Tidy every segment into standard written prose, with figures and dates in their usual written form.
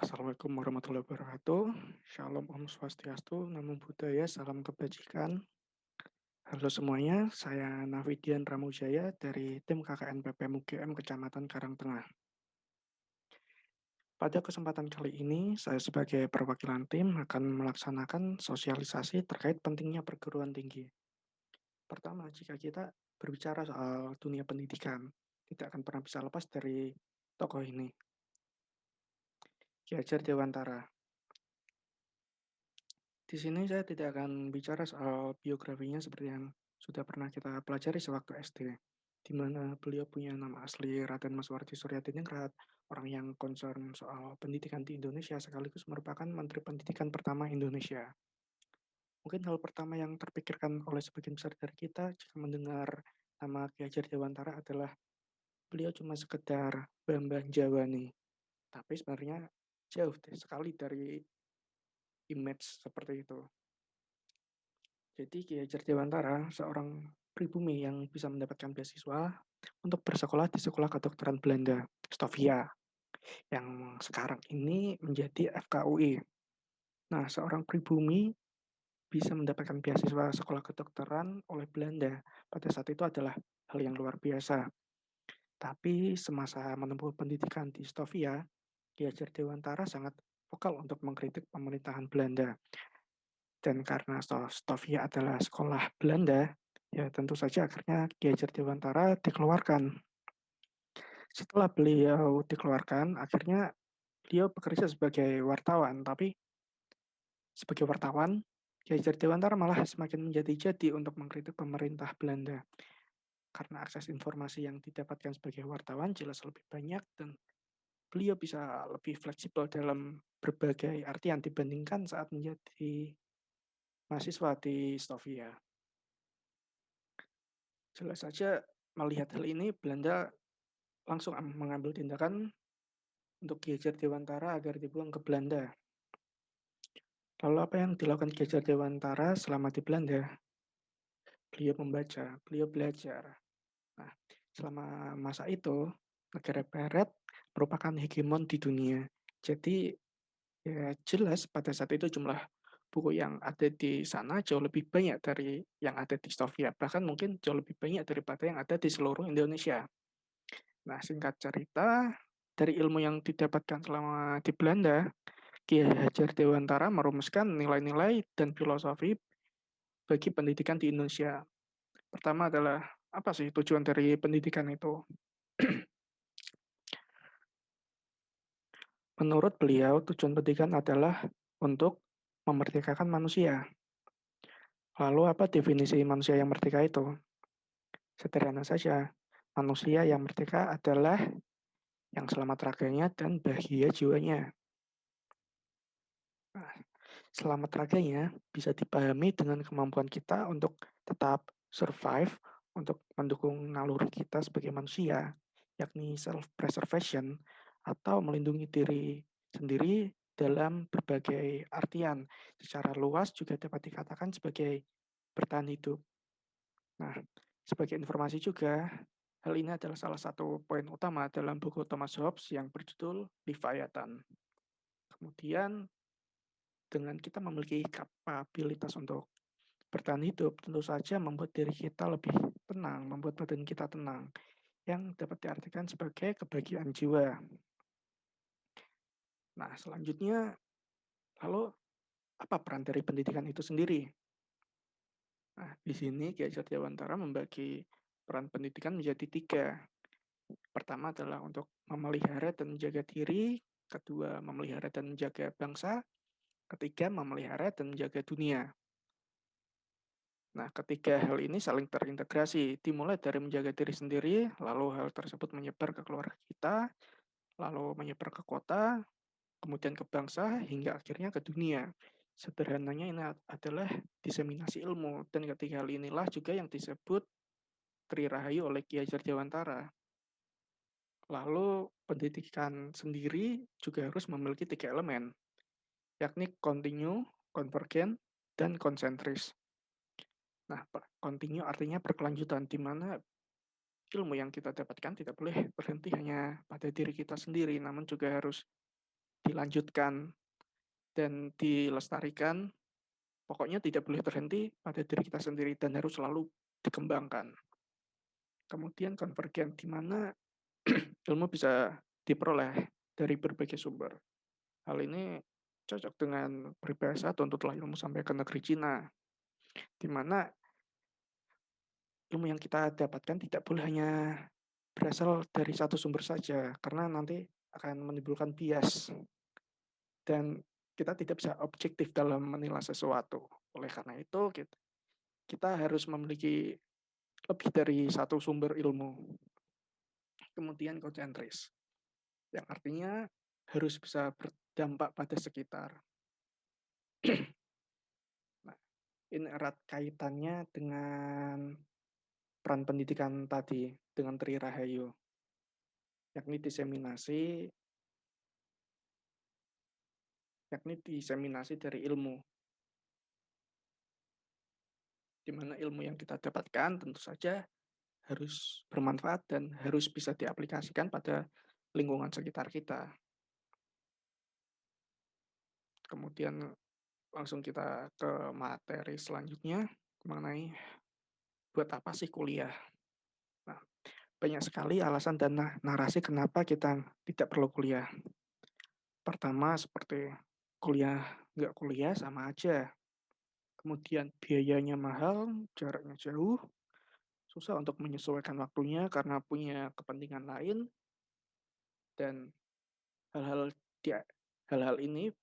Assalamualaikum warahmatullahi wabarakatuh. Shalom Om Swastiastu, Namo Buddhaya, salam kebajikan. Halo semuanya, saya Nafidian Ramujaya dari tim KKN PPM UGM Kecamatan Karangtengah. Pada kesempatan kali ini, saya sebagai perwakilan tim akan melaksanakan sosialisasi terkait pentingnya perguruan tinggi. Pertama, jika kita berbicara soal dunia pendidikan, tidak akan pernah bisa lepas dari tokoh ini, Ki Hajar Dewantara. Di sini saya tidak akan bicara soal biografinya seperti yang sudah pernah kita pelajari sewaktu SD, di mana beliau punya nama asli Raden Maswardi Suryadiningrat, orang yang concern soal pendidikan di Indonesia sekaligus merupakan Menteri Pendidikan pertama Indonesia. Mungkin hal pertama yang terpikirkan oleh sebagian besar dari kita jika mendengar nama Ki Hajar Dewantara adalah beliau cuma sekedar Bambang Jawa nih, tapi sebenarnya jauh sekali dari image seperti itu. Jadi Ki Hajar Dewantara seorang pribumi yang bisa mendapatkan beasiswa untuk bersekolah di Sekolah Kedokteran Belanda, Stovia, yang sekarang ini menjadi FKUI. Nah, seorang pribumi bisa mendapatkan beasiswa sekolah kedokteran oleh Belanda pada saat itu adalah hal yang luar biasa. Tapi semasa menempuh pendidikan di Stovia, Ki Hajar Dewantara sangat vokal untuk mengkritik pemerintahan Belanda. Dan karena Stovia adalah sekolah Belanda, ya tentu saja akhirnya Ki Hajar Dewantara dikeluarkan. Setelah beliau dikeluarkan, akhirnya beliau bekerja sebagai wartawan, tapi sebagai wartawan, Ki Hajar Dewantara malah semakin menjadi-jadi untuk mengkritik pemerintah Belanda. Karena akses informasi yang didapatkan sebagai wartawan jelas lebih banyak dan beliau bisa lebih fleksibel dalam berbagai artian dibandingkan saat menjadi mahasiswa di Stovia. Jelas saja melihat hal ini, Belanda langsung mengambil tindakan untuk Ki Hajar Dewantara agar dibuang ke Belanda. Lalu apa yang dilakukan Ki Hajar Dewantara selama di Belanda? Beliau membaca, beliau belajar. Nah, selama masa itu, negara Barat merupakan hegemon di dunia. Jadi, ya jelas pada saat itu jumlah buku yang ada di sana jauh lebih banyak dari yang ada di Soviet. Bahkan mungkin jauh lebih banyak daripada yang ada di seluruh Indonesia. Nah, singkat cerita, dari ilmu yang didapatkan selama di Belanda, Ki Hajar Dewantara merumuskan nilai-nilai dan filosofi bagi pendidikan di Indonesia. Pertama adalah, apa sih tujuan dari pendidikan itu? Menurut beliau, tujuan pendidikan adalah untuk memerdekakan manusia. Lalu apa definisi manusia yang merdeka itu? Sederhana saja, manusia yang merdeka adalah yang selamat raganya dan bahagia jiwanya. Nah, selamat raganya bisa dipahami dengan kemampuan kita untuk tetap survive, untuk mendukung naluri kita sebagai manusia, yakni self-preservation, atau melindungi diri sendiri dalam berbagai artian. Secara luas juga dapat dikatakan sebagai bertahan hidup. Nah, sebagai informasi juga, hal ini adalah salah satu poin utama dalam buku Thomas Hobbes yang berjudul Leviathan. Kemudian, dengan kita memiliki kapabilitas untuk bertahan hidup, tentu saja membuat diri kita lebih tenang, membuat badan kita tenang, yang dapat diartikan sebagai kebahagiaan jiwa. Nah, selanjutnya, lalu apa peran dari pendidikan itu sendiri? Nah, di sini Ki Hajar Dewantara membagi peran pendidikan menjadi tiga. Pertama adalah untuk memelihara dan menjaga diri, kedua memelihara dan menjaga bangsa, ketiga memelihara dan menjaga dunia. Nah, ketiga hal ini saling terintegrasi, dimulai dari menjaga diri sendiri, lalu hal tersebut menyebar ke keluarga kita, lalu menyebar ke kota, kemudian ke bangsa, hingga akhirnya ke dunia. Sederhananya ini adalah diseminasi ilmu, dan ketiga hal inilah juga yang disebut Tri Rahayu oleh Ki Hajar Dewantara. Lalu pendidikan sendiri juga harus memiliki tiga elemen, yakni kontinu, konvergen, dan konsentris. Nah, kontinu artinya berkelanjutan, di mana ilmu yang kita dapatkan tidak boleh berhenti hanya pada diri kita sendiri, namun juga harus dilanjutkan dan dilestarikan, pokoknya tidak boleh berhenti pada diri kita sendiri dan harus selalu dikembangkan. Kemudian konvergen, di mana ilmu bisa diperoleh dari berbagai sumber. Hal ini cocok dengan peribahasa tuntutlah ilmu sampai ke negeri Cina, di mana ilmu yang kita dapatkan tidak boleh hanya berasal dari satu sumber saja, karena nanti akan menimbulkan bias dan kita tidak bisa objektif dalam menilai sesuatu. Oleh karena itu, kita harus memiliki lebih dari satu sumber ilmu. Kemudian konsentris, yang artinya harus bisa berdampak pada sekitar. Nah, ini erat kaitannya dengan peran pendidikan tadi, dengan Tri Rahayu, yakni diseminasi dari ilmu, di mana ilmu yang kita dapatkan tentu saja harus bermanfaat dan harus bisa diaplikasikan pada lingkungan sekitar kita. Kemudian langsung kita ke materi selanjutnya mengenai buat apa sih kuliah. Nah, banyak sekali alasan dan narasi kenapa kita tidak perlu kuliah. Pertama seperti kuliah nggak kuliah sama aja. Kemudian biayanya mahal, jaraknya jauh, susah untuk menyesuaikan waktunya karena punya kepentingan lain, dan hal-hal dia hal-hal ini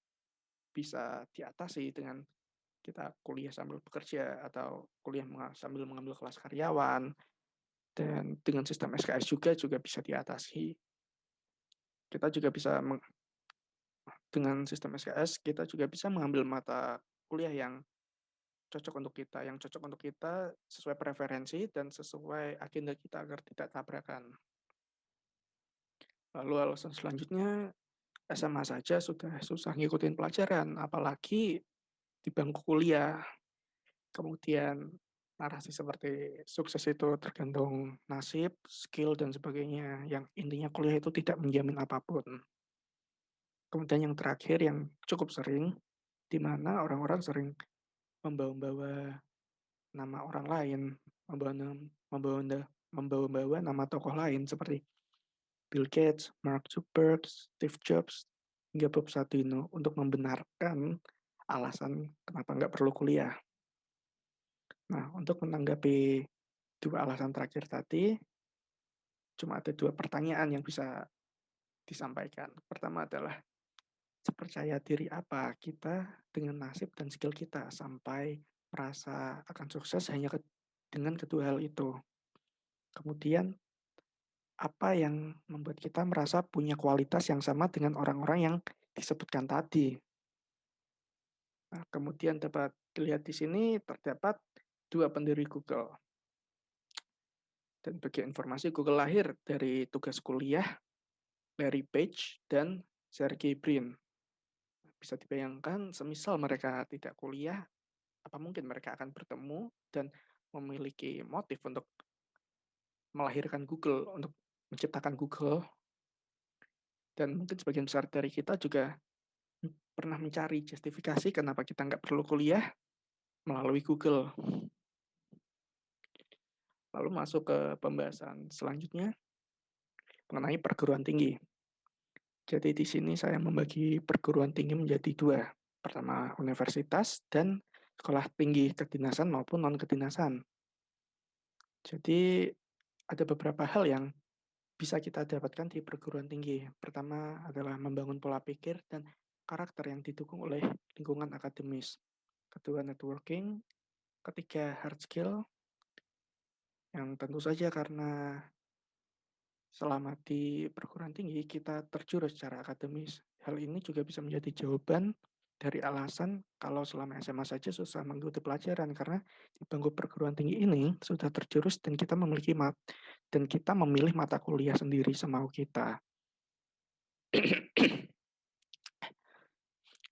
bisa diatasi dengan kita kuliah sambil bekerja atau kuliah sambil mengambil kelas karyawan, dan dengan sistem SKS juga bisa diatasi. Kita juga bisa dengan sistem SKS kita juga bisa mengambil mata kuliah yang cocok untuk kita sesuai preferensi dan sesuai agenda kita agar tidak tabrakan. Lalu alasan selanjutnya, SMA saja sudah susah ngikutin pelajaran, apalagi di bangku kuliah. Kemudian narasi seperti sukses itu tergantung nasib, skill, dan sebagainya, yang intinya kuliah itu tidak menjamin apapun. Kemudian yang terakhir yang cukup sering, di mana orang-orang sering membawa-bawa nama orang lain, membawa membawa membawa-bawa nama tokoh lain seperti Bill Gates, Mark Zuckerberg, Steve Jobs, hingga Bob Sadino untuk membenarkan alasan kenapa nggak perlu kuliah. Nah, untuk menanggapi dua alasan terakhir tadi, cuma ada dua pertanyaan yang bisa disampaikan. Pertama adalah, sepercaya diri apa kita dengan nasib dan skill kita sampai merasa akan sukses hanya dengan kedua hal itu. Kemudian, apa yang membuat kita merasa punya kualitas yang sama dengan orang-orang yang disebutkan tadi. Nah, kemudian dapat dilihat di sini terdapat dua pendiri Google. Dan bagi informasi, Google lahir dari tugas kuliah Larry Page dan Sergey Brin. Bisa dibayangkan, semisal mereka tidak kuliah, apa mungkin mereka akan bertemu dan memiliki motif untuk melahirkan Google, untuk menciptakan Google. Dan mungkin sebagian besar dari kita juga pernah mencari justifikasi kenapa kita nggak perlu kuliah melalui Google. Lalu masuk ke pembahasan selanjutnya mengenai perguruan tinggi. Jadi di sini saya membagi perguruan tinggi menjadi dua. Pertama, universitas dan sekolah tinggi kedinasan maupun non-kedinasan. Jadi ada beberapa hal yang bisa kita dapatkan di perguruan tinggi. Pertama adalah membangun pola pikir dan karakter yang didukung oleh lingkungan akademis. Kedua, networking. Ketiga, hard skill, yang tentu saja karena selama di perguruan tinggi kita terjurus secara akademis. Hal ini juga bisa menjadi jawaban dari alasan kalau selama SMA saja susah mengikuti pelajaran, karena di bangku perguruan tinggi ini sudah terjurus dan kita memilih mata kuliah sendiri semau kita.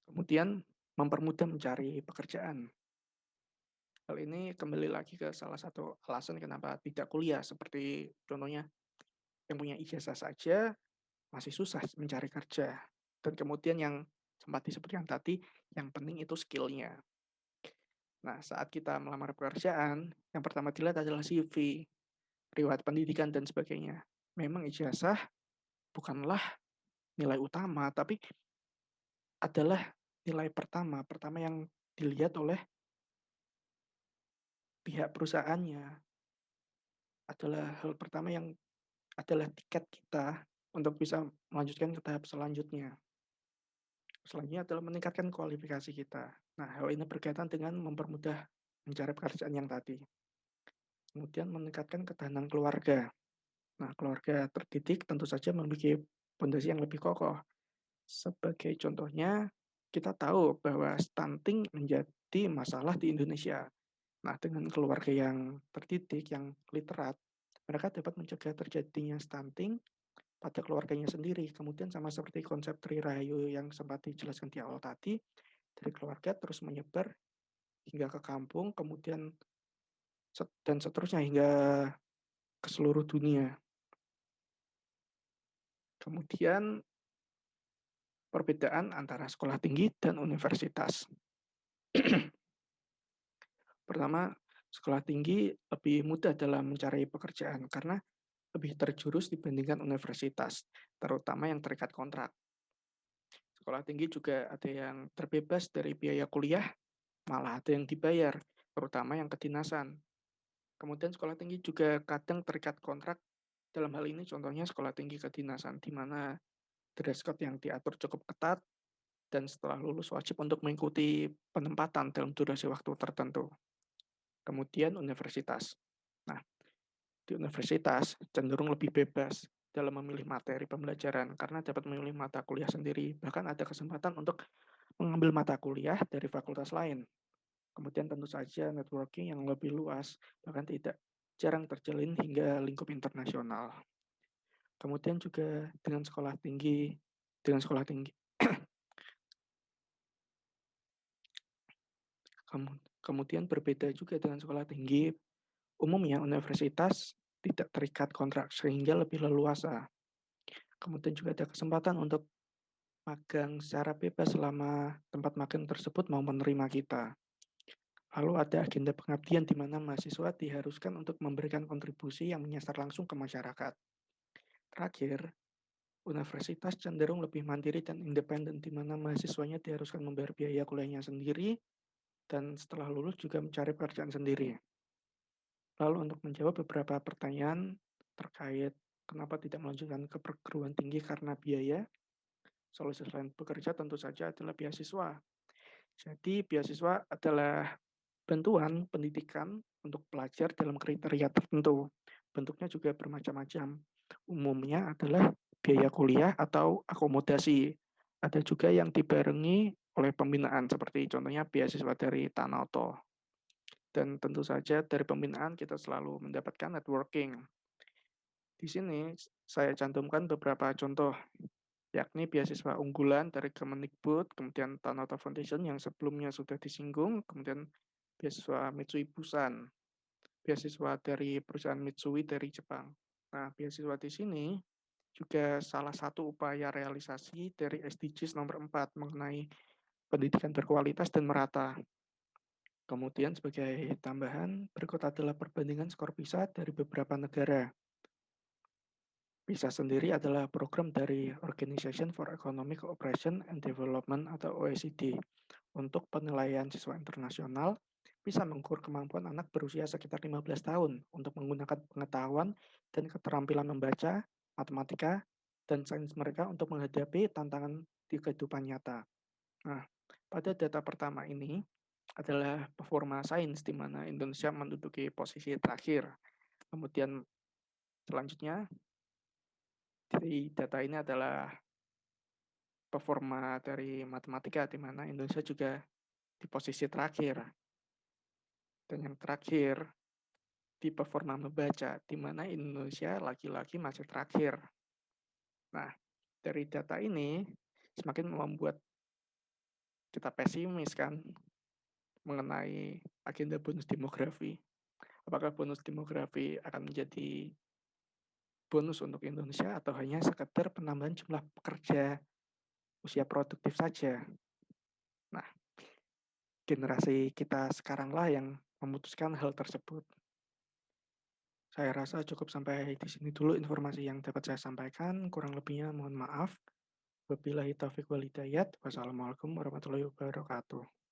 Kemudian mempermudah mencari pekerjaan. Hal ini kembali lagi ke salah satu alasan kenapa tidak kuliah, seperti contohnya yang punya ijazah saja masih susah mencari kerja. Dan kemudian yang sempat disebutkan tadi, yang penting itu skill-nya. Nah, saat kita melamar pekerjaan, yang pertama dilihat adalah CV, riwayat pendidikan, dan sebagainya. Memang ijazah bukanlah nilai utama, tapi adalah nilai pertama yang dilihat oleh pihak perusahaannya, adalah hal pertama yang adalah tiket kita untuk bisa melanjutkan ke tahap selanjutnya. Selanjutnya adalah meningkatkan kualifikasi kita. Nah, hal ini berkaitan dengan mempermudah mencari pekerjaan yang tadi. Kemudian meningkatkan ketahanan keluarga. Nah, keluarga terdidik tentu saja memiliki pondasi yang lebih kokoh. Sebagai contohnya, kita tahu bahwa stunting menjadi masalah di Indonesia. Nah, dengan keluarga yang terdidik, yang literat, mereka dapat mencegah terjadinya stunting pada keluarganya sendiri. Kemudian sama seperti konsep Tri Rahayu yang sempat dijelaskan di awal tadi, dari keluarga terus menyebar hingga ke kampung, kemudian dan seterusnya hingga ke seluruh dunia. Kemudian perbedaan antara sekolah tinggi dan universitas. Pertama, sekolah tinggi lebih mudah dalam mencari pekerjaan karena lebih terjurus dibandingkan universitas, terutama yang terikat kontrak. Sekolah tinggi juga ada yang terbebas dari biaya kuliah, malah ada yang dibayar, terutama yang kedinasan. Kemudian sekolah tinggi juga kadang terikat kontrak, dalam hal ini contohnya sekolah tinggi kedinasan, di mana dress code yang diatur cukup ketat, dan setelah lulus wajib untuk mengikuti penempatan dalam durasi waktu tertentu. Kemudian universitas. Nah, di universitas cenderung lebih bebas dalam memilih materi pembelajaran karena dapat memilih mata kuliah sendiri. Bahkan ada kesempatan untuk mengambil mata kuliah dari fakultas lain. Kemudian tentu saja networking yang lebih luas, bahkan tidak jarang terjalin hingga lingkup internasional. Kemudian juga dengan sekolah tinggi, kemudian berbeda juga dengan sekolah tinggi, umumnya universitas tidak terikat kontrak sehingga lebih leluasa. Kemudian juga ada kesempatan untuk magang secara bebas selama tempat magang tersebut mau menerima kita. Lalu ada agenda pengabdian di mana mahasiswa diharuskan untuk memberikan kontribusi yang menyasar langsung ke masyarakat. Terakhir, universitas cenderung lebih mandiri dan independen di mana mahasiswanya diharuskan membayar biaya kuliahnya sendiri dan setelah lulus juga mencari pekerjaan sendiri. Lalu untuk menjawab beberapa pertanyaan terkait kenapa tidak melanjutkan ke perguruan tinggi karena biaya, solusi selain bekerja tentu saja adalah beasiswa. Jadi beasiswa adalah bantuan pendidikan untuk pelajar dalam kriteria tertentu. Bentuknya juga bermacam-macam. Umumnya adalah biaya kuliah atau akomodasi. Ada juga yang dibarengi oleh pembinaan, seperti contohnya beasiswa dari Tanoto. Dan tentu saja dari pembinaan kita selalu mendapatkan networking. Di sini saya cantumkan beberapa contoh, yakni beasiswa unggulan dari Kemendikbud, kemudian Tanoto Foundation yang sebelumnya sudah disinggung, kemudian beasiswa Mitsui Busan, beasiswa dari perusahaan Mitsui dari Jepang. Nah, beasiswa di sini juga salah satu upaya realisasi dari SDGs nomor 4 mengenai pendidikan berkualitas dan merata. Kemudian sebagai tambahan, berikut adalah perbandingan skor PISA dari beberapa negara. PISA sendiri adalah program dari Organization for Economic Cooperation and Development atau OECD. Untuk penilaian siswa internasional, bisa mengukur kemampuan anak berusia sekitar 15 tahun untuk menggunakan pengetahuan dan keterampilan membaca, matematika, dan sains mereka untuk menghadapi tantangan di kehidupan nyata. Nah, pada data pertama ini adalah performa sains di mana Indonesia menduduki posisi terakhir. Kemudian selanjutnya dari data ini adalah performa dari matematika di mana Indonesia juga di posisi terakhir. Dan yang terakhir di performa membaca di mana Indonesia laki-laki masih terakhir. Nah, dari data ini semakin membuat kita pesimis kan mengenai agenda bonus demografi. Apakah bonus demografi akan menjadi bonus untuk Indonesia atau hanya sekedar penambahan jumlah pekerja usia produktif saja. Nah, generasi kita sekaranglah yang memutuskan hal tersebut. Saya rasa cukup sampai di sini dulu informasi yang dapat saya sampaikan, kurang lebihnya mohon maaf. Wabillahi taufiq wal hidayah. Wassalamualaikum warahmatullahi wabarakatuh.